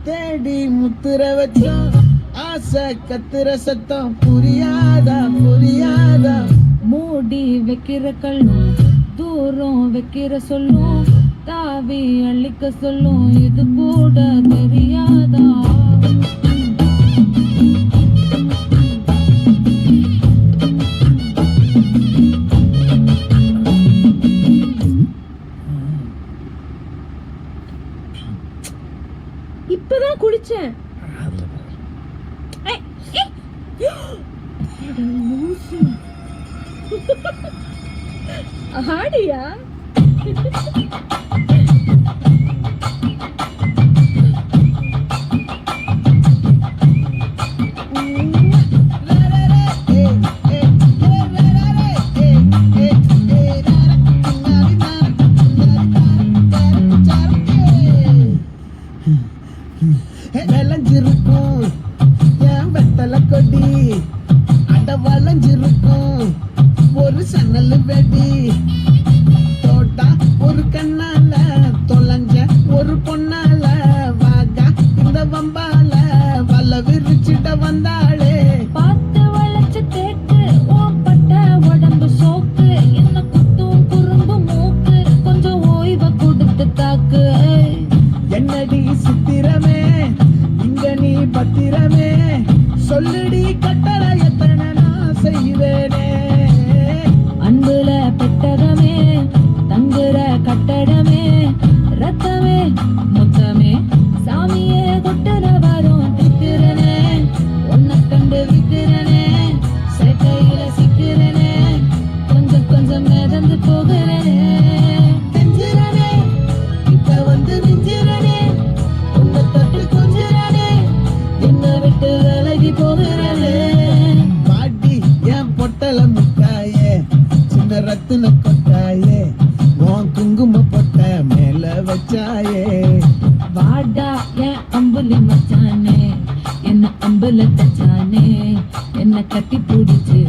தேடி முத்துற வச்சோம் ஆசை கத்துற சத்தம் புரியாதா புரியாதா மூடி வைக்கிற கல்லும் தூரம் வைக்கிற சொல்லும் தாவி அள்ளிக்க சொல்லும் இது கூட தெரியாதா இப்பதான் குளிச்சேன் ஆடியா விளைஞ்சிருக்கும் என் வெத்தலை கொடி அட வளைஞ்சிருக்கும் ஒரு சன்னல் வெடி தோட்டா ஒரு கண்ணால தொலைஞ்ச ஒரு பொண்ணால வாகா இந்த வம்பால வல்ல விரிச்சிட்ட வந்தாளே பார்த்து வளைச்ச தேக்கு ஓப்பட்ட உடம்பு சோக்கு என்ன குத்தும் குறும்பு மூக்கு கொஞ்சம் ஓய்வ கொடுத்து தாக்கு என்னடி சித்திரமே இங்க நீ பத்திரமே சொல்லுடி கட்டளை எத்தனை நான் செய்வேனே அன்புல பெட்டகமே தங்குற கட்டடமே ரத்தமே மொத்தமே சாமியே கொட்டுற வரும் திக்கிறனே உன்னை கண்டு விக்கிறனே சேட்டையில சிக்கிறனே கொஞ்சம் கொஞ்சம் மிதந்து போகிறனே கெஞ்சிரனே இப்ப வந்து நெஞ்சிரனே உன்னை தொட்டு கொஞ்சிரனே என்னை விட்டு விலகி போகிறனே பாட்டி என் பொட்டல முட்டாயே சின்ன ரத்தின கொட்டாயே உன் குங்கும பொட்ட மேல வச்சாயே வாடா என் அம்புலி மச்சானே என்ன அம்புல தச்சானே என்ன கட்டி பிடிச்சு